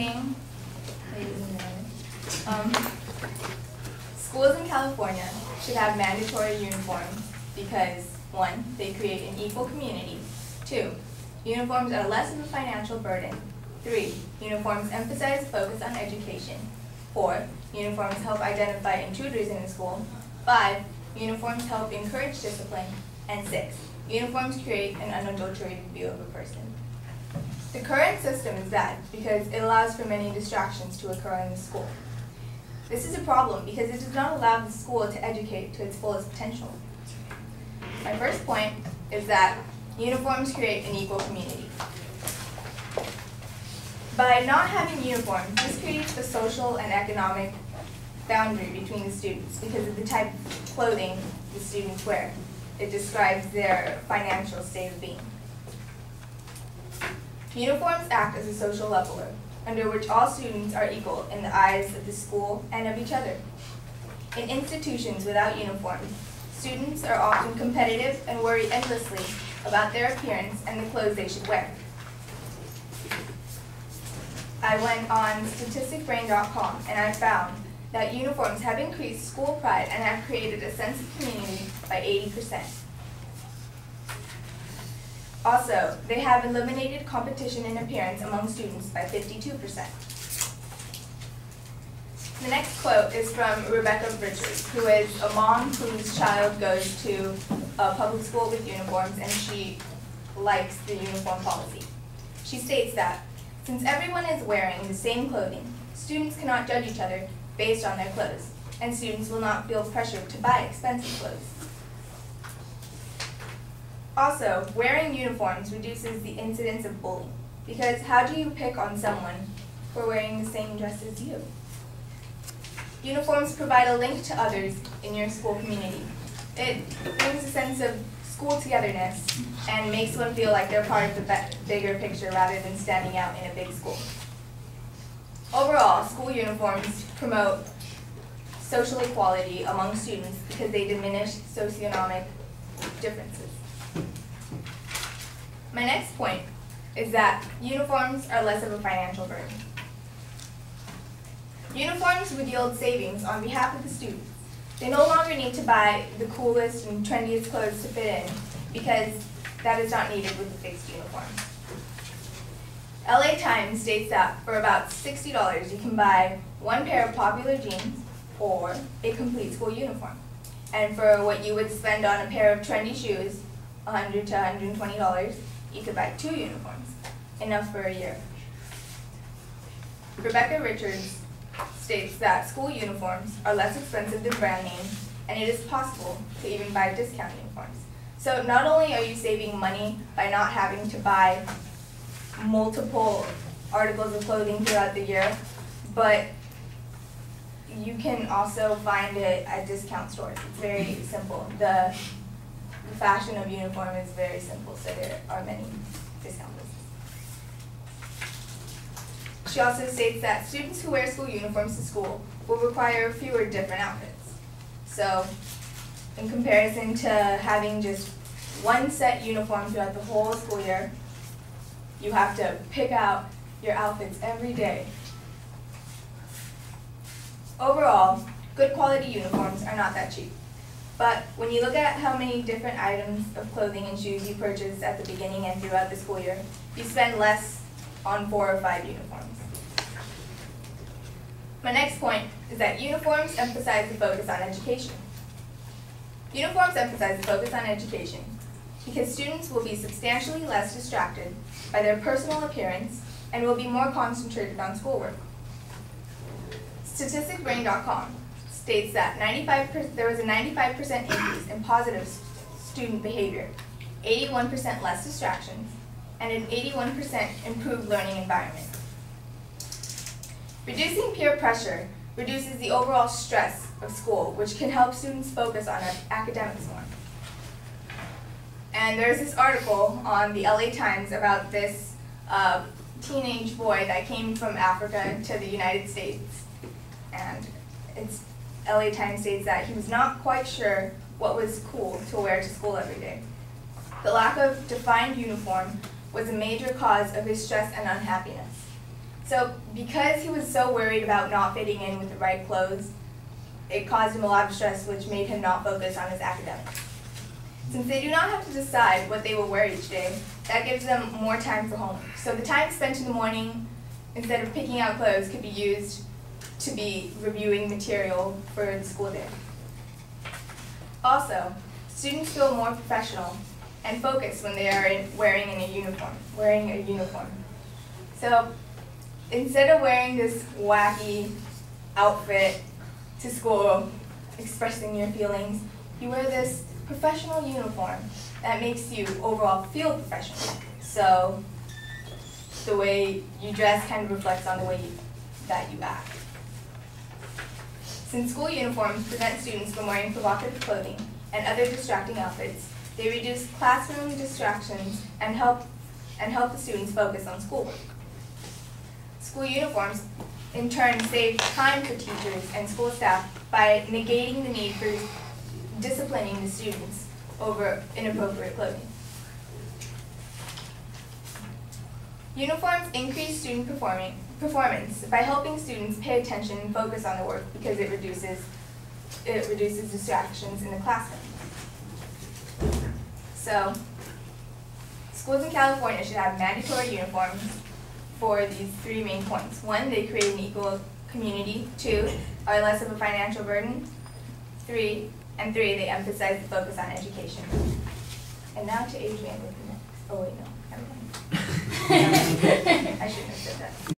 evening, ladies and gentlemen. Schools in California should have mandatory uniforms because 1, they create an equal community. 2, uniforms are less of a financial burden. 3, uniforms emphasize focus on education. 4, uniforms help identify intruders in the school. 5, uniforms help encourage discipline. And 6, uniforms create an unadulterated view of a person. The current system is bad because it allows for many distractions to occur in the school. This is a problem because it does not allow the school to educate to its fullest potential. My first point is that uniforms create an equal community. By not having uniforms, this creates a social and economic boundary between the students because of the type of clothing the students wear. It describes their financial state of being. Uniforms act as a social leveler, under which all students are equal in the eyes of the school and of each other. In institutions without uniforms, students are often competitive and worry endlessly about their appearance and the clothes they should wear. I went on statisticbrain.com and I found that uniforms have increased school pride and have created a sense of community by 80%. Also, they have eliminated competition in appearance among students by 52%. The next quote is from Rebecca Richards, who is a mom whose child goes to a public school with uniforms and she likes the uniform policy. She states that, since everyone is wearing the same clothing, students cannot judge each other based on their clothes, and students will not feel pressured to buy expensive clothes. Also, wearing uniforms reduces the incidence of bullying, because how do you pick on someone for wearing the same dress as you? Uniforms provide a link to others in your school community. It brings a sense of school togetherness and makes one feel like they're part of the bigger picture rather than standing out in a big school. Overall, school uniforms promote social equality among students because they diminish socioeconomic differences. My next point is that uniforms are less of a financial burden. Uniforms would yield savings on behalf of the students. They no longer need to buy the coolest and trendiest clothes to fit in because that is not needed with a fixed uniform. LA Times states that for about $60 you can buy 1 pair of popular jeans or a complete school uniform. And for what you would spend on a pair of trendy shoes, $100 to $120, you could buy 2 uniforms, enough for a year. Rebecca Richards states that school uniforms are less expensive than brand names, and it is possible to even buy discount uniforms. So not only are you saving money by not having to buy multiple articles of clothing throughout the year, but you can also find it at discount stores. It's very simple. The fashion of uniform is very simple, so there are many discount lists. She also states that students who wear school uniforms to school will require fewer different outfits. So, in comparison to having just 1 set uniform throughout the whole school year, you have to pick out your outfits every day. Overall, good quality uniforms are not that cheap. But when you look at how many different items of clothing and shoes you purchase at the beginning and throughout the school year, you spend less on 4 or 5 uniforms. My next point is that uniforms emphasize the focus on education. Uniforms emphasize the focus on education because students will be substantially less distracted by their personal appearance and will be more concentrated on schoolwork. Statisticbrain.com states that there was a 95% increase in positive student behavior, 81% less distractions, and an 81% improved learning environment. Reducing peer pressure reduces the overall stress of school, which can help students focus on academics more. And there's this article on the LA Times about this teenage boy that came from Africa to the United States. And LA Times states that he was not quite sure what was cool to wear to school every day. The lack of defined uniform was a major cause of his stress and unhappiness. So because he was so worried about not fitting in with the right clothes, it caused him a lot of stress, which made him not focus on his academics. Since they do not have to decide what they will wear each day, that gives them more time for homework. So the time spent in the morning, instead of picking out clothes, could be used to be reviewing material for the school day. Also, students feel more professional and focused when they are wearing a uniform. So instead of wearing this wacky outfit to school, expressing your feelings, you wear this professional uniform that makes you overall feel professional. So the way you dress kind of reflects on the way that you act. Since school uniforms prevent students from wearing provocative clothing and other distracting outfits, they reduce classroom distractions and help the students focus on schoolwork. School uniforms, in turn, save time for teachers and school staff by negating the need for disciplining the students over inappropriate clothing. Uniforms increase student performance by helping students pay attention and focus on the work because it reduces distractions in the classroom. So, schools in California should have mandatory uniforms for these three main points. 1, they create an equal community. 2, are less of a financial burden. 3, they emphasize the focus on education. And now to Adrienne with the next. Oh wait, no, never mind. I shouldn't have said that.